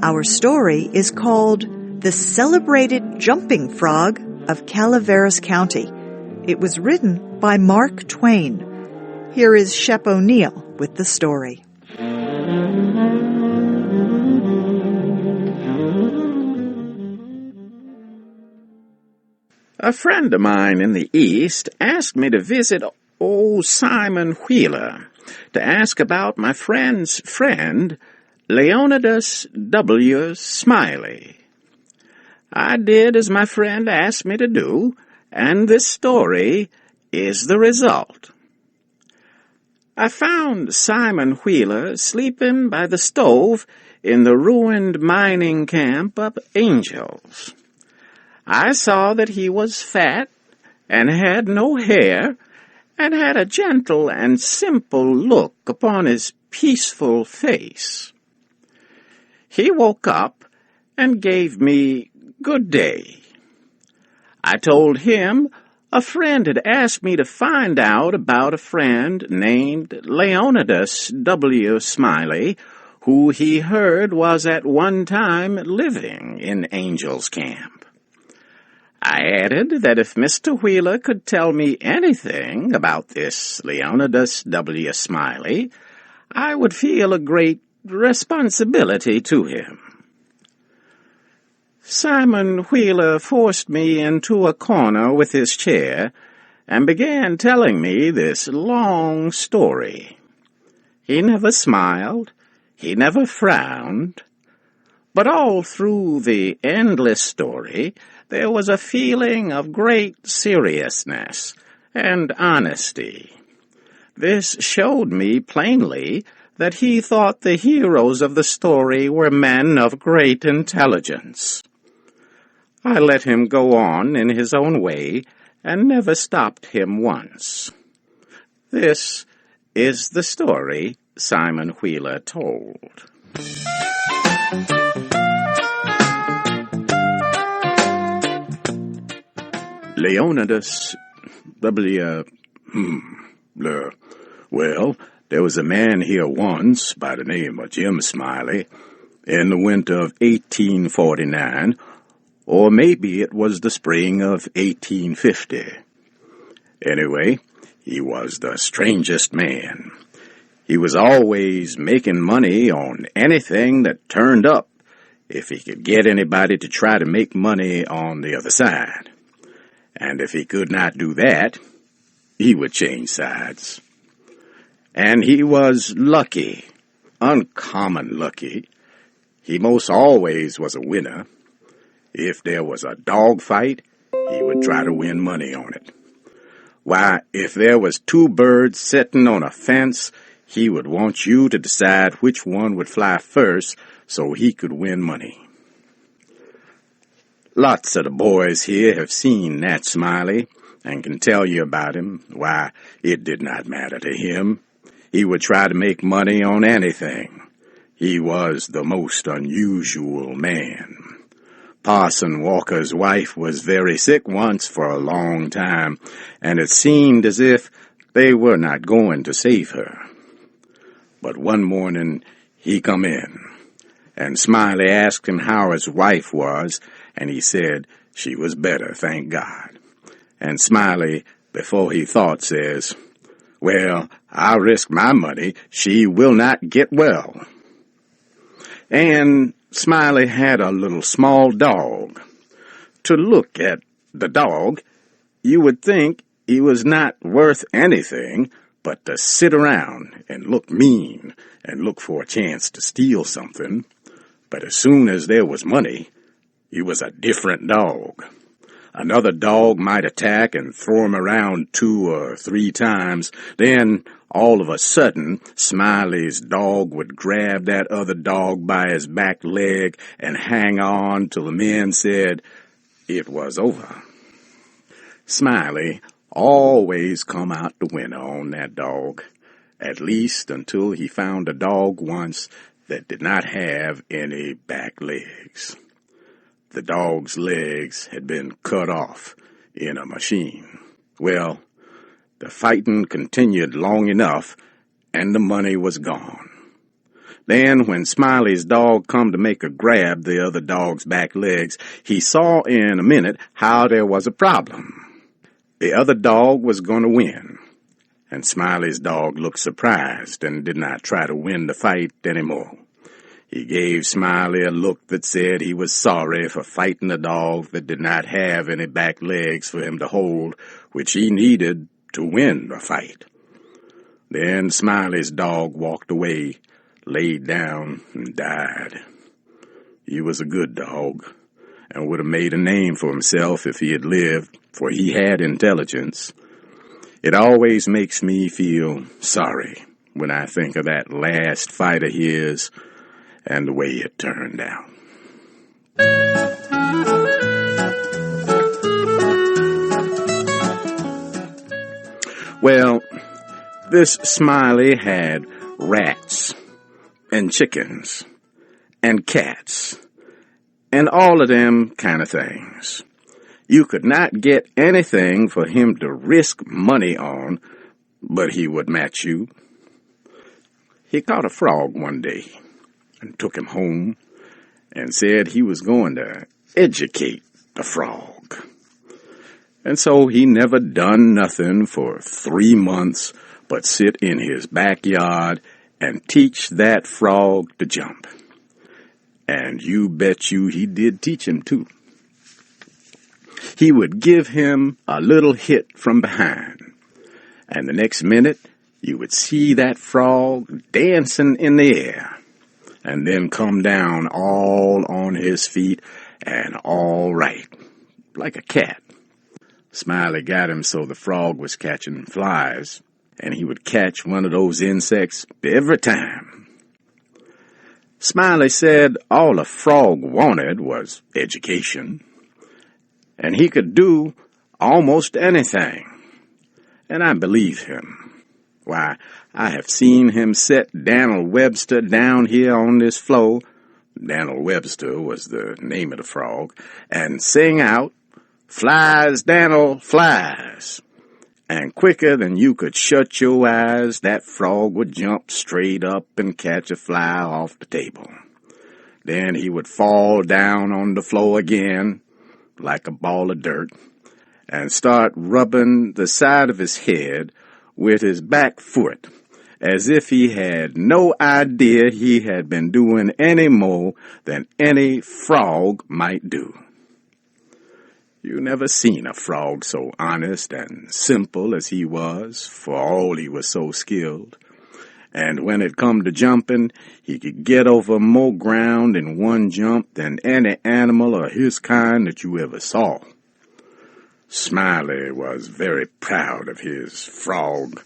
Our story is called The Celebrated Jumping Frog of Calaveras County. It was written by Mark Twen. Here is Shep O'Neill with the story. A friend of mine in the East asked me to visit old Simon Wheeler to ask about my friend's friend, Leonidas W. Smiley. I did as my friend asked me to do, and this story is the result. I found Simon Wheeler sleeping by the stove in the ruined mining camp of Angels. I saw that he was fat and had no hair and had a gentle and simple look upon his peaceful face. He woke up and gave me good day. I told him a friend had asked me to find out about a friend named Leonidas W. Smiley, who he heard was at one time living in Angel's Camp. I added that if Mr. Wheeler could tell me anything about this Leonidas W. Smiley, I would feel a great responsibility to him. Simon Wheeler forced me into a corner with his chair and began telling me this long story. He never smiled, he never frowned, but all through the endless story there was a feeling of great seriousness and honesty. This showed me plainly that he thought the heroes of the story were men of great intelligence. I let him go on in his own way and never stopped him once. This is the story Simon Wheeler told. Leonidas W. Well, there was a man here once by the name of Jim Smiley in the winter of 1849, or maybe it was the spring of 1850. Anyway, he was the strangest man. He was always making money on anything that turned up, if he could get anybody to try to make money on the other side. And if he could not do that, he would change sides. And he was lucky, uncommon lucky. He most always was a winner. If there was a dog fight, he would try to win money on it. Why, if there was two birds sitting on a fence, he would want you to decide which one would fly first so he could win money. Lots of the boys here have seen Nat Smiley and can tell you about him. Why, it did not matter to him. He would try to make money on anything. He was the most unusual man. Parson Walker's wife was very sick once for a long time, and it seemed as if they were not going to save her. But one morning he come in, and Smiley asked him how his wife was, and he said she was better, thank God. And Smiley, before he thought, says, "Well, I'll risk my money. She will not get well." And Smiley had a little small dog. To look at the dog, you would think he was not worth anything but to sit around and look mean and look for a chance to steal something. But as soon as there was money, he was a different dog. Another dog might attack and throw him around 2 or 3 times. Then, all of a sudden, Smiley's dog would grab that other dog by his back leg and hang on till the men said it was over. Smiley always come out the winner on that dog, at least until he found a dog once that did not have any back legs. The dog's legs had been cut off in a machine. Well, the fighting continued long enough, and the money was gone. Then, when Smiley's dog come to make a grab the other dog's back legs, he saw in a minute how there was a problem. The other dog was going to win, and Smiley's dog looked surprised and did not try to win the fight anymore. He gave Smiley a look that said he was sorry for fighting a dog that did not have any back legs for him to hold, which he needed to win the fight. Then Smiley's dog walked away, laid down, and died. He was a good dog, and would have made a name for himself if he had lived, for he had intelligence. It always makes me feel sorry when I think of that last fight of his and the way it turned out. Well, this Smiley had rats and chickens and cats and all of them kind of things. You could not get anything for him to risk money on, but he would match you. He caught a frog one day and took him home and said he was going to educate the frog. And so he never done nothing for 3 months but sit in his backyard and teach that frog to jump. And you bet you he did teach him too. He would give him a little hit from behind, and the next minute you would see that frog dancing in the air, and then come down all on his feet and all right, like a cat. Smiley got him so the frog was catching flies, and he would catch one of those insects every time. Smiley said all the frog wanted was education, and he could do almost anything, and I believe him. Why, I have seen him set Daniel Webster down here on this floor, Daniel Webster was the name of the frog, and sing out, "Flies, Daniel, flies." And quicker than you could shut your eyes, that frog would jump straight up and catch a fly off the table. Then he would fall down on the floor again, like a ball of dirt, and start rubbing the side of his head with his back foot, as if he had no idea he had been doing any more than any frog might do. You never seen a frog so honest and simple as he was, for all he was so skilled. And when it come to jumping, he could get over more ground in one jump than any animal of his kind that you ever saw. Smiley was very proud of his frog,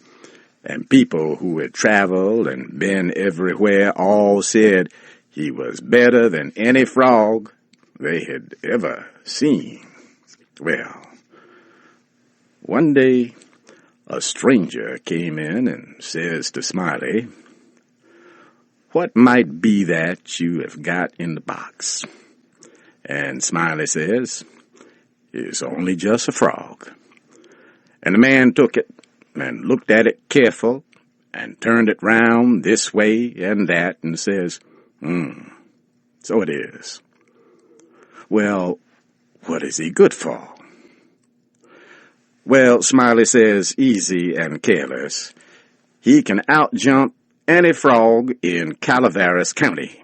and people who had traveled and been everywhere all said he was better than any frog they had ever seen. Well, one day a stranger came in and says to Smiley, "What might be that you have got in the box?" And Smiley says, "It's only just a frog." And the man took it and looked at it careful and turned it round this way and that and says, "So it is." "Well, what is he good for?" "Well," Smiley says, easy and careless, "he can outjump any frog in Calaveras County."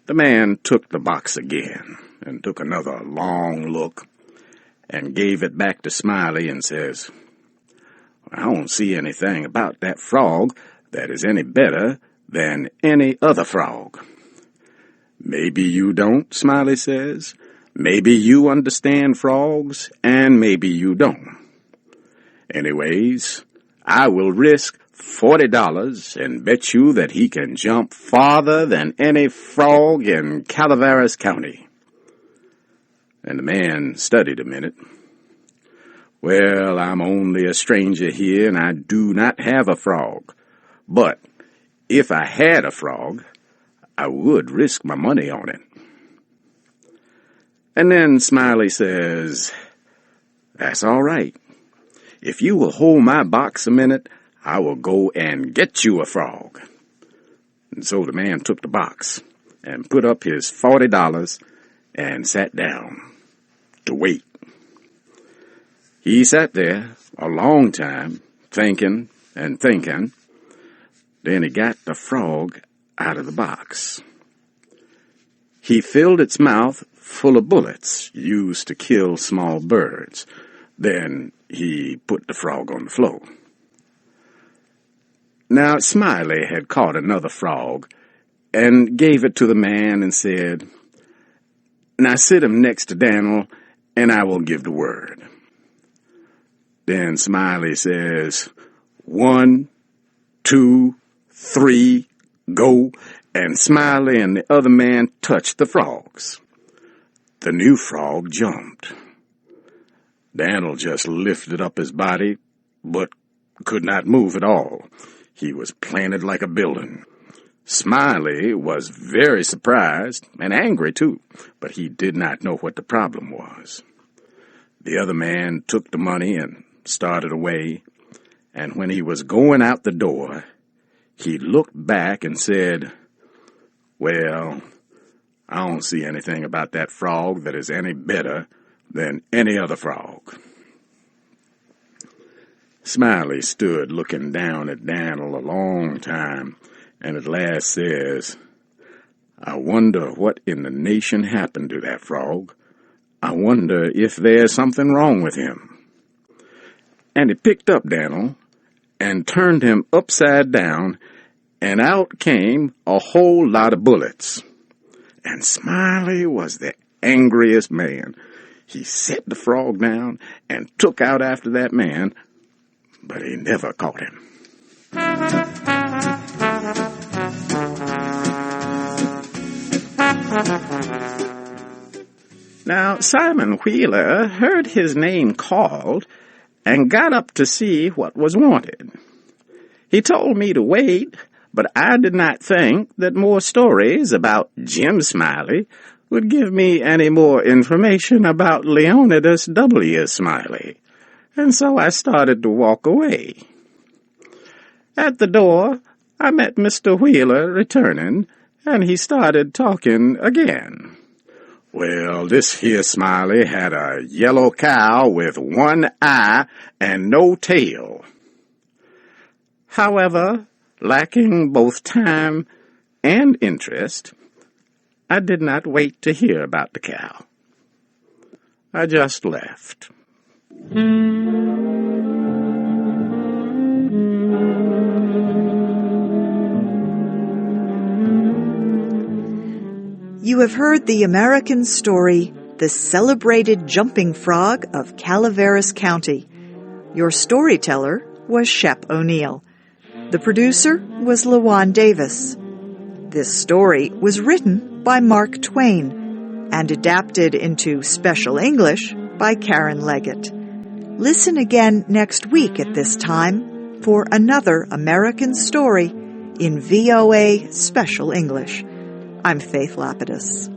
The man took the box again and took another long look and gave it back to Smiley and says, "I don't see anything about that frog that is any better than any other frog." "Maybe you don't," Smiley says. "Maybe you understand frogs, and maybe you don't. Anyways, I will risk $40 and bet you that he can jump farther than any frog in Calaveras County." And the man studied a minute. "Well, I'm only a stranger here, and I do not have a frog. But if I had a frog, I would risk my money on it." And then Smiley says, "That's all right. If you will hold my box a minute, I will go and get you a frog." And so the man took the box and put up his $40 and sat down to wait. He sat there a long time, thinking and thinking. Then he got the frog out of the box. He filled its mouth full of bullets used to kill small birds. Then he put the frog on the floor. Now Smiley had caught another frog and gave it to the man and said, "Now sit him next to Daniel, and I will give the word." Then Smiley says, 1, 2, 3, go, and Smiley and the other man touched the frogs. The new frog jumped. Daniel just lifted up his body, but could not move at all. He was planted like a building. Smiley was very surprised and angry too, but he did not know what the problem was. The other man took the money and started away, and when he was going out the door, he looked back and said, "Well, I don't see anything about that frog that is any better than any other frog." Smiley stood looking down at Daniel a long time, and at last says, "I wonder what in the nation happened to that frog. I wonder if there's something wrong with him." And he picked up Daniel and turned him upside down, and out came a whole lot of bullets. And Smiley was the angriest man. He set the frog down and took out after that man, but he never caught him. Now Simon Wheeler heard his name called and got up to see what was wanted. He told me to wait, but I did not think that more stories about Jim Smiley would give me any more information about Leonidas W. Smiley, and so I started to walk away. At the door, I met Mr. Wheeler returning, and he started talking again. "Well, this here Smiley had a yellow cow with one eye and no tail." However, lacking both time and interest, I did not wait to hear about the cow. I just left. You have heard the American story, The Celebrated Jumping Frog of Calaveras County. Your storyteller was Shep O'Neill. The producer was LaJuan Davis. This story was written by Mark Twen and adapted into Special English by Karen Leggett. Listen again next week at this time for another American story in VOA Special English. I'm Faith Lapidus.